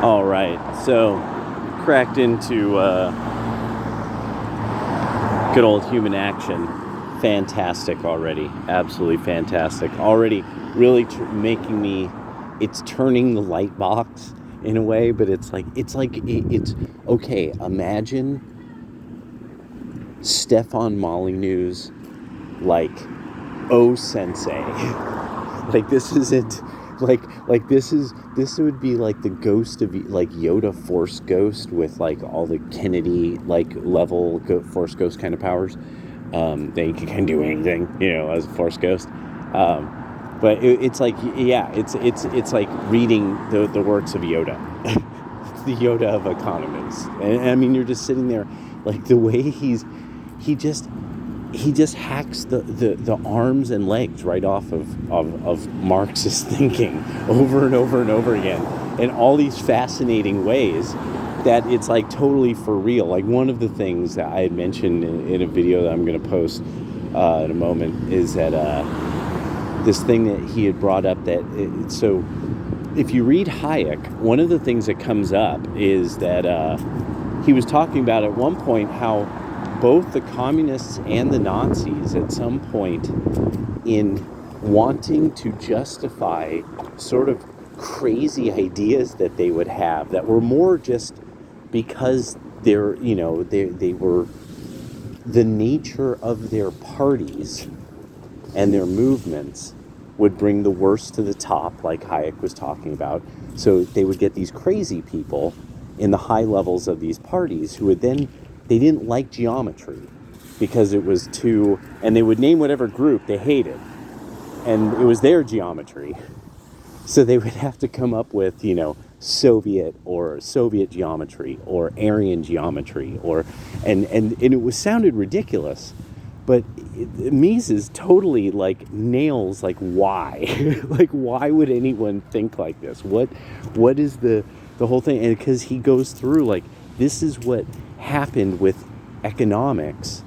All right, so cracked into good old human action. Fantastic already, absolutely fantastic. Already really making me, it's turning the light box in a way, but it's okay. Imagine Stefan Molyneux's like, oh sensei. Like this isn't this would be like the ghost of like Yoda Force Ghost with like all the Kennedy like level Force Ghost kind of powers. That you can kind of do anything, as a Force Ghost. But it's like, yeah, it's like reading the works of Yoda. It's the Yoda of economists, and I mean you're just sitting there, like the way he just hacks the arms and legs right off of Marxist thinking over and over and over again in all these fascinating ways that it's like totally for real. Like one of the things that I had mentioned in a video that I'm going to post in a moment is that this thing that he had brought up so if you read Hayek, one of the things that comes up is that he was talking about at one point how both the communists and the Nazis at some point in wanting to justify sort of crazy ideas that they would have that were more just because they were the nature of their parties and their movements would bring the worst to the top, like Hayek was talking about. So they would get these crazy people in the high levels of these parties who would then, they didn't like geometry because it was too, and they would name whatever group they hated, and it was their geometry. So they would have to come up with, Soviet geometry or Aryan geometry and it sounded ridiculous, but Mises totally like nails like why, like why would anyone think like this? What is the whole thing? And because he goes through like this is what happened with economics,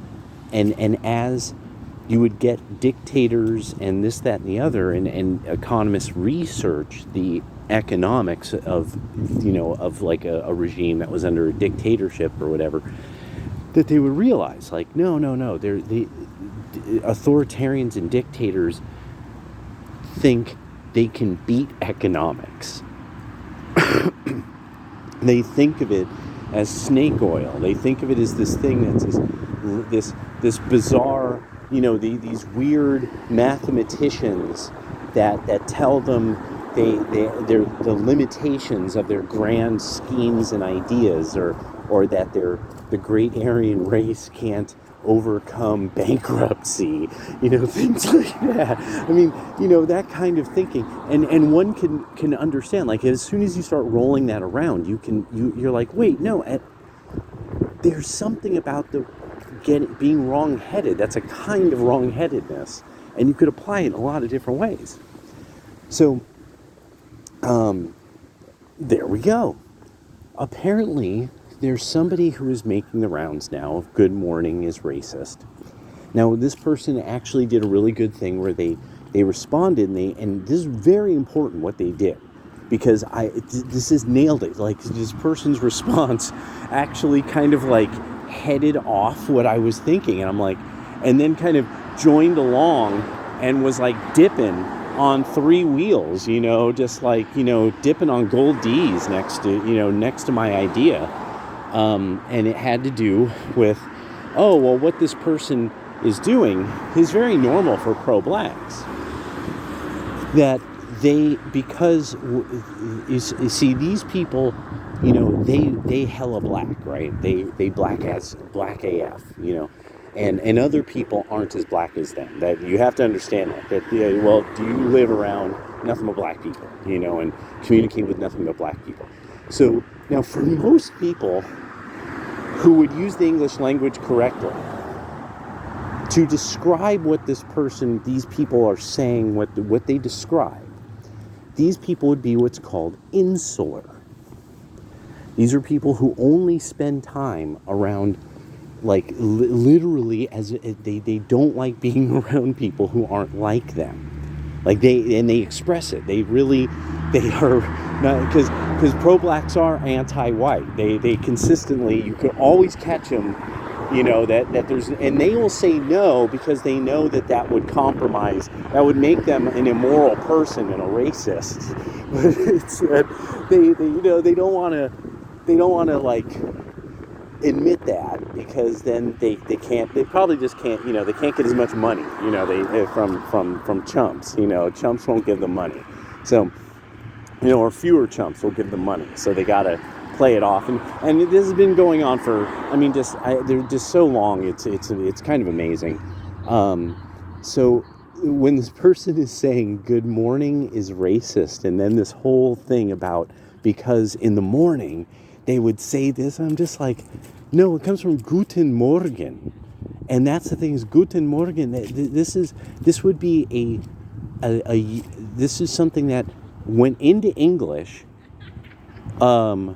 and as you would get dictators and this, that, and the other, and economists research the economics of, of like a regime that was under a dictatorship or whatever, that they would realize, like, no, the authoritarians and dictators think they can beat economics. They think of it as snake oil. They think of it as this thing that's this bizarre, these weird mathematicians that tell them they're the limitations of their grand schemes and ideas, or that the great Aryan race can't overcome bankruptcy, things like that. I mean, that kind of thinking, and one can understand, like, as soon as you start rolling that around, you're like, wait, no, there's something about being wrong-headed. That's a kind of wrong-headedness, and you could apply it in a lot of different ways. So, there we go. Apparently, there's somebody who is making the rounds now of good morning is racist. Now, this person actually did a really good thing where they responded, and this is very important what they did, because this is nailed it. Like, this person's response actually kind of like headed off what I was thinking, and I'm like, and then kind of joined along and was like dipping on three wheels, just like, dipping on gold D's next to my idea. And it had to do with, what this person is doing is very normal for pro-blacks. That because you see, these people, they hella black, right? They black AF, and other people aren't as black as them. That you have to understand that do you live around nothing but black people, and communicate with nothing but black people. So now for most people who would use the English language correctly to describe what these people are saying, what they describe, these people would be what's called insular. These are people who only spend time around, like, literally, as they don't like being around people who aren't like them. Like, they express it. They are Because pro-blacks are anti-white. They consistently, you can always catch them, that there's, and they will say no because they know that would compromise, that would make them an immoral person and a racist. But it's that they don't want to like admit that, because then they probably just can't, they can't get as much money, from chumps. Chumps won't give them money. So, or fewer chumps will give them money. So they got to play it off. And this has been going on for, they're just so long. It's kind of amazing. So when this person is saying good morning is racist, and then this whole thing about, because in the morning they would say this, I'm just like, no, it comes from Guten Morgen. And that's the thing, is Guten Morgen. This would be this is something that went into English and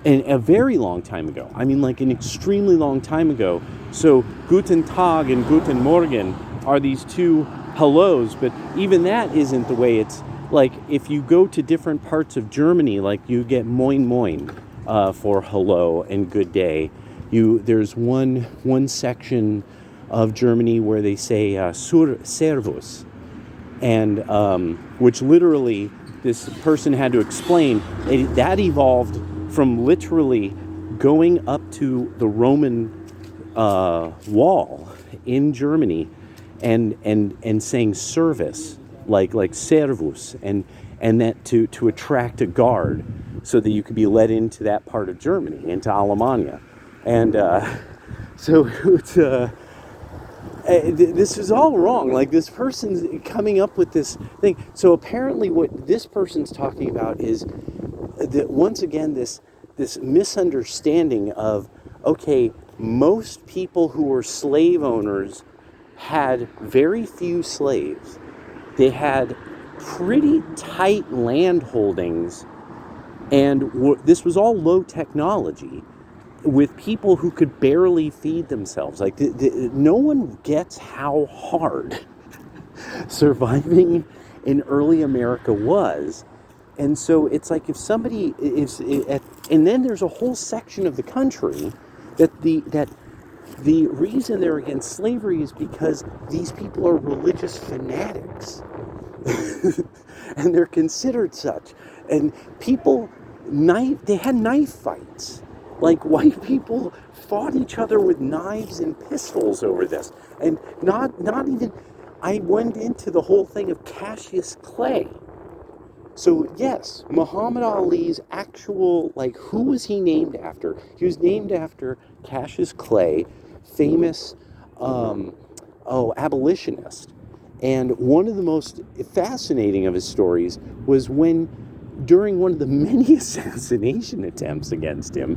a very long time ago. Like an extremely long time ago. So Guten Tag and Guten Morgen are these two hellos, but even that isn't the way it's like. If you go to different parts of Germany, like you get Moin Moin for hello and good day. There's one section of Germany where they say Servus, and which literally this person had to explain. That evolved from literally going up to the Roman wall in Germany and saying service, like servus, and that to attract a guard so that you could be let into that part of Germany, into Alemannia. And so it's this is all wrong. Like, this person's coming up with this thing. So apparently what this person's talking about is that, once again, this misunderstanding of, okay, most people who were slave owners had very few slaves. They had pretty tight land holdings, and this was all low technology, with people who could barely feed themselves. Like, no one gets how hard surviving in early America was. And so it's like, if somebody is, and then there's a whole section of the country that the reason they're against slavery is because these people are religious fanatics. And they're considered such. And they had knife fights. Like, white people fought each other with knives and pistols over this. And not even, I went into the whole thing of Cassius Clay. So yes, Muhammad Ali's actual, like, who was he named after? He was named after Cassius Clay, famous abolitionist. And one of the most fascinating of his stories was when, during one of the many assassination attempts against him,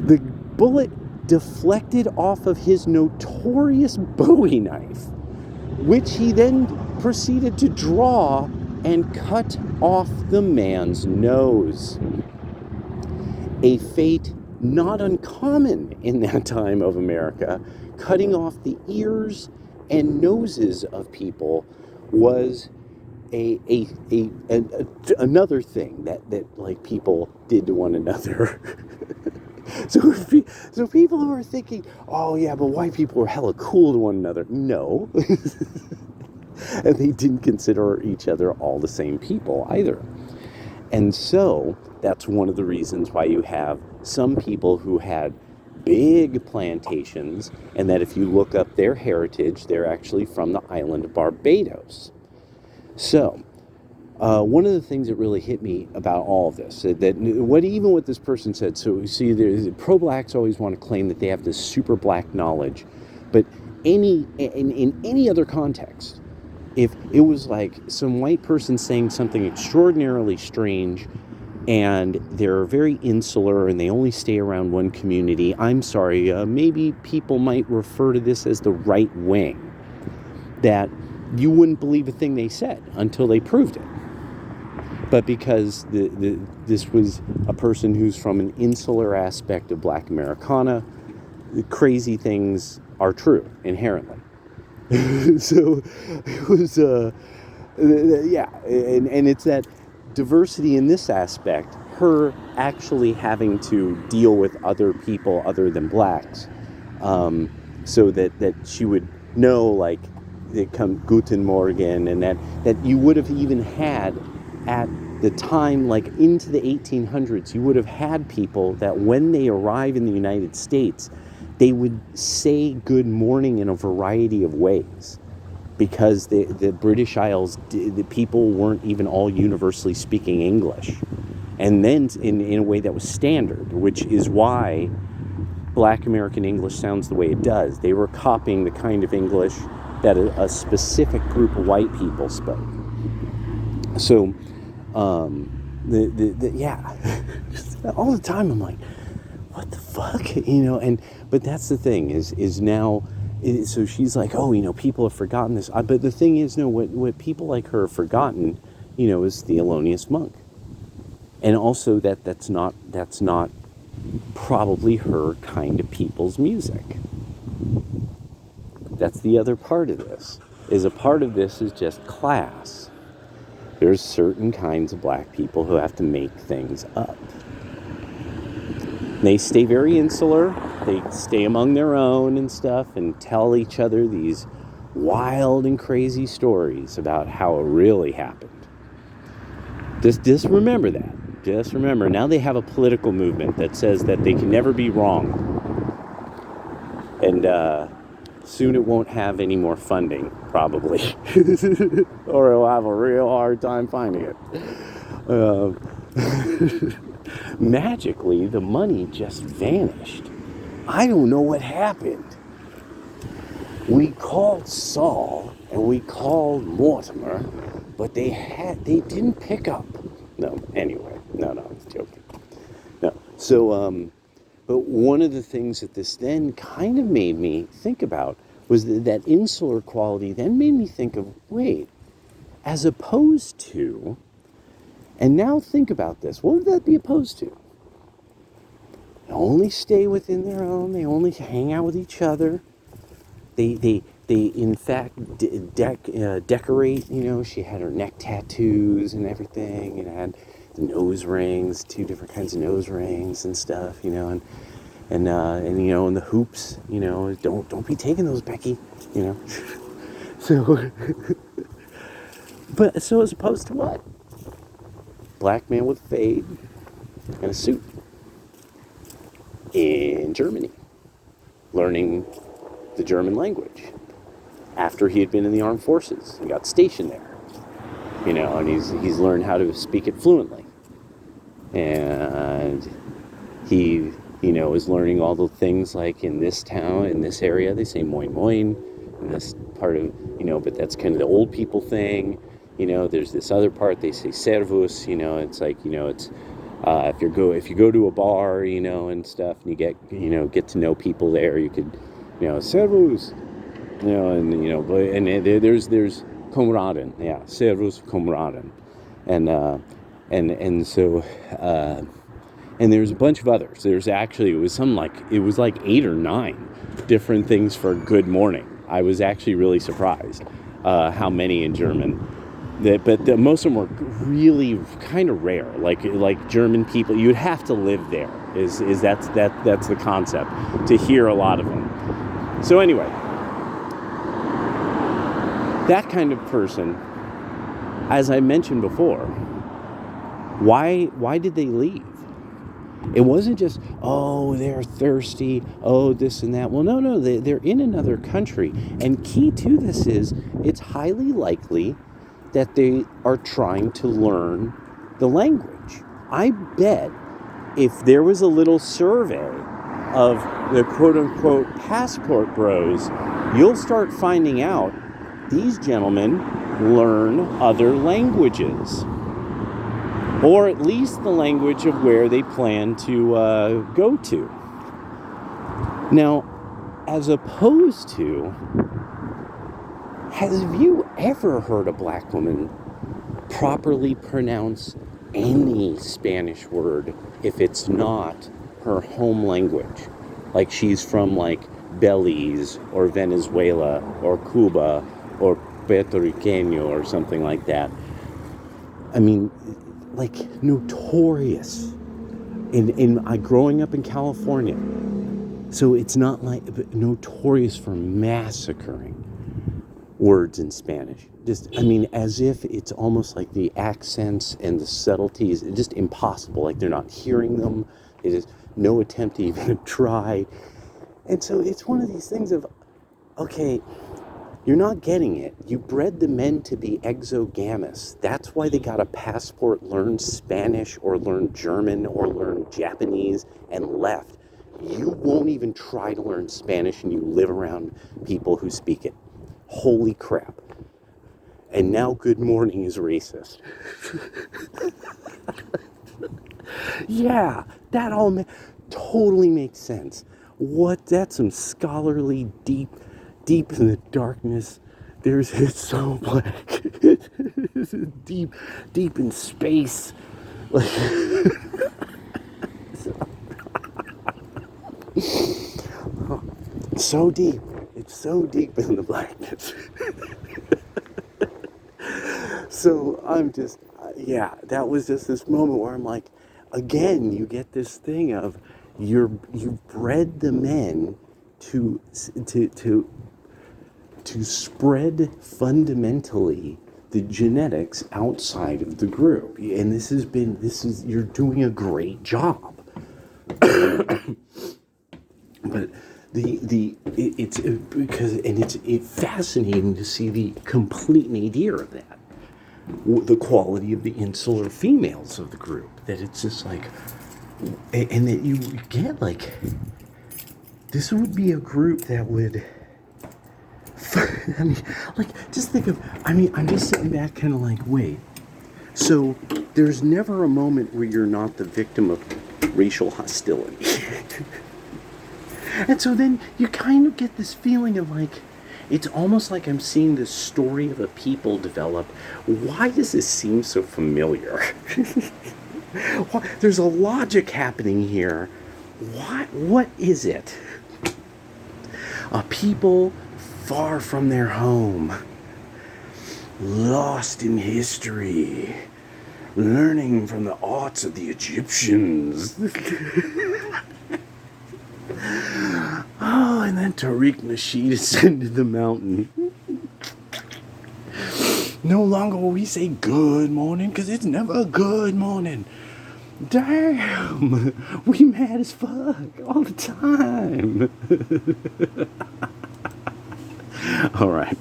the bullet deflected off of his notorious Bowie knife, which he then proceeded to draw and cut off the man's nose. A fate not uncommon in that time of America. Cutting off the ears and noses of people was another thing that like people did to one another. So people who are thinking, oh yeah, but white people were hella cool to one another. No. And they didn't consider each other all the same people either. And so that's one of the reasons why you have some people who had big plantations, and that if you look up their heritage, they're actually from the island of Barbados. So one of the things that really hit me about all of this, even what this person said, so you see, pro-blacks always want to claim that they have this super black knowledge, but in any other context, if it was like some white person saying something extraordinarily strange, and they're very insular and they only stay around one community, I'm sorry, maybe people might refer to this as the right wing, that you wouldn't believe a thing they said until they proved it. But because this was a person who's from an insular aspect of Black Americana, the crazy things are true inherently. So it was, yeah, and it's that diversity in this aspect, her actually having to deal with other people other than blacks, so that she would know, like, they come Guten Morgen, and that you would have even had at the time, like into the 1800s, you would have had people that when they arrive in the United States, they would say good morning in a variety of ways, because the British Isles, the people weren't even all universally speaking English. And then in a way that was standard, which is why Black American English sounds the way it does. They were copying the kind of English that a specific group of white people spoke. So, yeah, all the time I'm like, what the fuck, but that's the thing is now, so she's like, oh, people have forgotten this, but the thing is, no, what people like her have forgotten, is Thelonious Monk, and also that's not probably her kind of people's music. That's the other part of this. A part of this is just class. There's certain kinds of black people who have to make things up. They stay very insular. They stay among their own and stuff and tell each other these wild and crazy stories about how it really happened. Just remember that. Just remember, now they have a political movement that says that they can never be wrong. And soon it won't have any more funding, probably. Or it'll have a real hard time finding it. Magically, the money just vanished. I don't know what happened. We called Saul and we called Mortimer, but they didn't pick up. No, anyway, no, I was joking. No, so, but one of the things that this then kind of made me think about was that insular quality then made me think of, wait, as opposed to, and now think about this, what would that be opposed to? They only stay within their own, they only hang out with each other, they in fact decorate, she had her neck tattoos and everything, and had the nose rings, 2 different kinds of nose rings and stuff, and the hoops, don't be taking those, Becky, so but so as opposed to what? Black man with a fade and a suit in Germany, learning the German language after he had been in the armed forces and got stationed there, and he's learned how to speak it fluently, and he is learning all the things, like in this town, in this area they say moin moin, in this part of, but that's kind of the old people thing. There's this other part they say servus, it's like, it's if you go to a bar, and stuff, and you get to know people there, you could, servus, and there's Kamraden, yeah, servus Kamraden, and so and there's a bunch of others. There's actually, it was like 8 or 9 different things for good morning. I was actually really surprised how many in German. But most of them were really kind of rare. Like German people, you'd have to live there. That's the concept, to hear a lot of them. So anyway, that kind of person, as I mentioned before, why did they leave? It wasn't just, oh, they're thirsty, oh, this and that. Well, no, they're in another country. And key to this is, it's highly likely that they are trying to learn the language. I bet if there was a little survey of the quote-unquote passport bros, you'll start finding out these gentlemen learn other languages. Or at least the language of where they plan to go to. Now, as opposed to, have you ever heard a black woman properly pronounce any Spanish word if it's not her home language? Like she's from Belize or Venezuela or Cuba or Puerto Riqueño or something like that. I mean, like notorious in growing up in California. So it's not like notorious for massacring words in Spanish. Just, I mean, as if it's almost like the accents and the subtleties, just impossible. Like they're not hearing them. It is no attempt to even try. And so it's one of these things of, okay, you're not getting it. You bred the men to be exogamous. That's why they got a passport, learn Spanish or learn German or learn Japanese and left. You won't even try to learn Spanish and you live around people who speak it. Holy crap. And now good morning is racist. Yeah, that all totally makes sense. What? That's some scholarly deep in the darkness. It's so black. deep in space. Like, so deep. It's so deep in the blackness. So I'm just, yeah, that was just this moment where I'm like, again, you get this thing of you've bred the men to spread fundamentally the genetics outside of the group, and you're doing a great job. But it's fascinating to see the complete nadir of that, the quality of the insular females of the group. That it's just like, and that you get like, this would be a group that would. I mean, like, just think of. I mean, I'm just sitting back, kind of like, wait. So there's never a moment where you're not the victim of racial hostility. And so then you kind of get this feeling of like, it's almost like I'm seeing this story of a people develop. Why does this seem so familiar? There's a logic happening here. What is it? A people far from their home, lost in history, learning from the arts of the Egyptians. Oh, and then Tariq Nasheed ascended the mountain. No longer will we say good morning, because it's never a good morning. Damn, we mad as fuck all the time. All right.